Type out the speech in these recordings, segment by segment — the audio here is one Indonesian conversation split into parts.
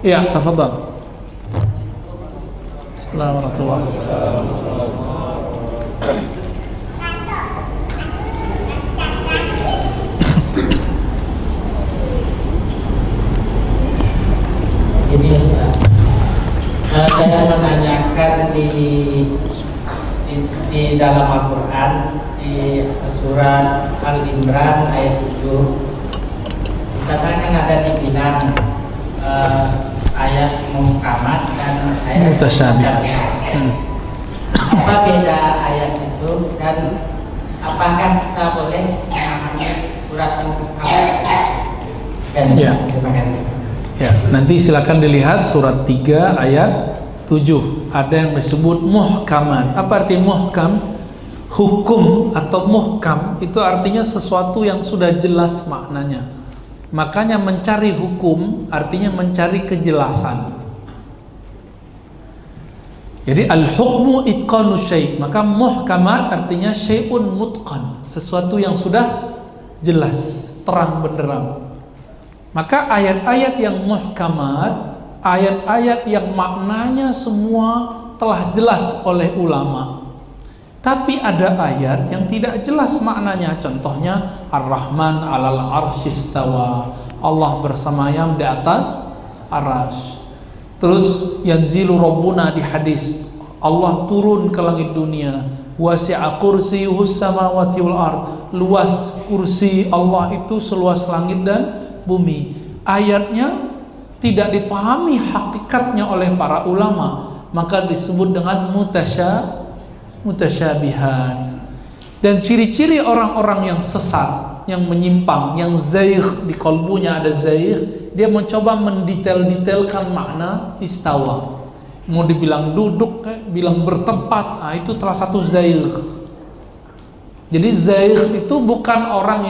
Ya, tafadhal. Assalamualaikum warahmatullahi Ini Ustaz, saya menanyakan di dalam Al-Quran di surat Al-Imran ayat 7, di sana kan ada dibilang ayat muhkamat dan ayat Mutasyabih. Apa beda ayat itu dan apakah kita boleh memahami surat muhkamat? Ya. Terima kasih. Ya, nanti silakan dilihat surat 3 ayat 7. Ada yang disebut muhkamat. Apa arti muhkam? Hukum atau muhkam itu artinya sesuatu yang sudah jelas maknanya. Makanya mencari hukum artinya mencari kejelasan. Jadi al-hukmu itqanu syai'. Maka muhkamat artinya syai'un mutqan, sesuatu yang sudah jelas, terang benderang. Maka ayat-ayat yang muhkamat, ayat-ayat yang maknanya semua telah jelas oleh ulama. Tapi ada ayat yang tidak jelas maknanya. Contohnya Ar-Rahman 'alal 'arsy istawa. Allah bersemayam di atas arasy. Terus yanzilu rabbuna di hadis, Allah turun ke langit dunia. Wasi'a kursiyyuhus samawati wal ard. Luas kursi Allah itu seluas langit dan bumi. Ayatnya tidak difahami hakikatnya oleh para ulama, maka disebut dengan mutasyabihat. Dan ciri-ciri orang-orang yang sesat, yang menyimpang, yang zaigh, di qalbunya ada zaigh, dia mencoba mendetail-detailkan makna istawa. Mau dibilang duduk, bilang bertempat, itu salah satu zaigh. Jadi zaigh itu bukan orang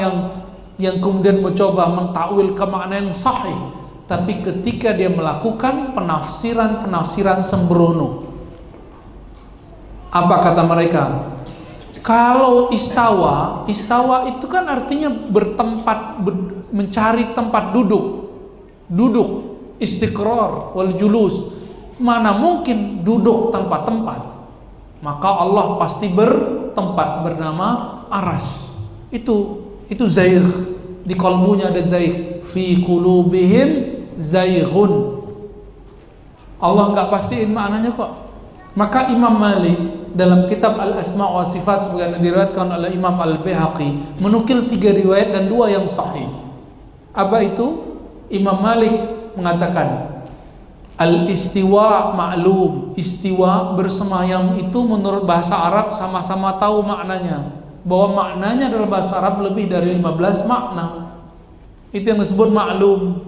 yang kemudian mencoba mentakwil ke makna yang sahih, tapi ketika dia melakukan penafsiran sembrono. Apa kata mereka? Kalau istawa itu kan artinya bertempat, mencari tempat duduk, istiqrar wal julus. Mana mungkin duduk tanpa tempat? Maka Allah pasti bertempat bernama arasy. Itu zaigh. Di kalbunya ada zaigh. Fi qulubihim zaighun. Allah enggak pastiin maknanya kok. Maka Imam Malik dalam kitab Al-Asma' wa Sifat sebagaimana diriwayatkan oleh Imam Al-Baihaqi menukil 3 riwayat dan 2 yang sahih. Apa itu? Imam Malik mengatakan al-istiwa ma'lum. Istiwa bersemayam itu menurut bahasa Arab sama-sama tahu maknanya. Bahwa maknanya dalam bahasa Arab lebih dari 15 makna. Itu yang disebut ma'lum.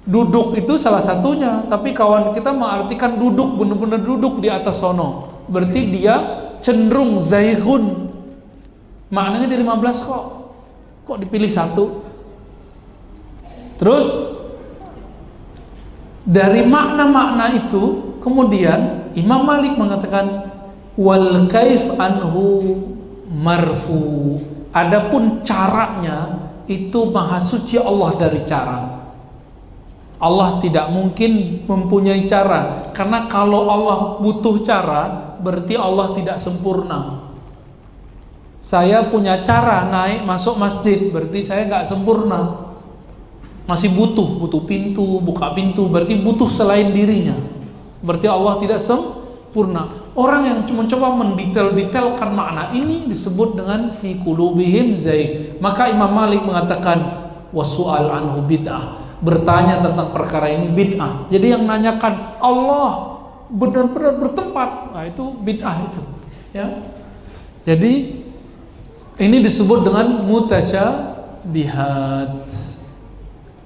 Duduk itu salah satunya, tapi kawan kita mengartikan duduk, benar-benar duduk di atas sono. Berarti dia cenderung zaighun. Maknanya dari 15 kok. Kok dipilih 1? Terus dari makna-makna itu kemudian Imam Malik mengatakan wal kaif anhu marfu. Adapun caranya itu maha suci Allah dari cara. Allah tidak mungkin mempunyai cara, karena kalau Allah butuh cara berarti Allah tidak sempurna. Saya punya cara naik masuk masjid, berarti saya nggak sempurna. Masih butuh pintu, buka pintu, berarti butuh selain dirinya. Berarti Allah tidak sempurna. Orang yang mencoba mendetail-detailkan makna ini disebut dengan fi qulubihim zaigh. Maka Imam Malik mengatakan wasu'al anhu bid'ah. Bertanya tentang perkara ini bid'ah. Jadi yang nanyakan Allah benar-benar bertempat, nah itu bid'ah itu, ya. Jadi ini disebut dengan mutasyabihat.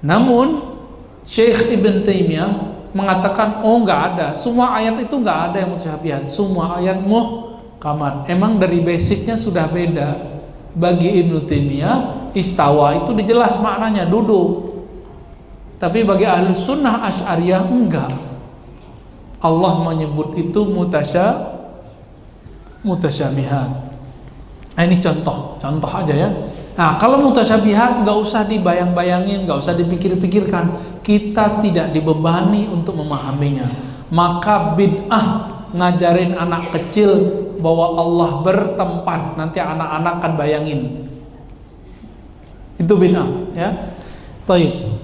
Namun Syekh Ibn Taimiyah mengatakan enggak ada, semua ayat itu enggak ada yang mutasyabihat, semua ayat muhkamat. Emang dari basicnya sudah beda. Bagi Ibn Taimiyah istawa itu dijelas maknanya duduk. Tapi bagi ahli sunnah Asy'ariyah enggak. Allah menyebut itu mutasyabihat. Nah, ini contoh aja ya. Nah, kalau mutasyabihat nggak usah dibayang-bayangin, nggak usah dipikir-pikirkan. Kita tidak dibebani untuk memahaminya. Maka bid'ah ngajarin anak kecil bahwa Allah bertempat, nanti anak-anak kan bayangin. Itu bid'ah, ya. Baik.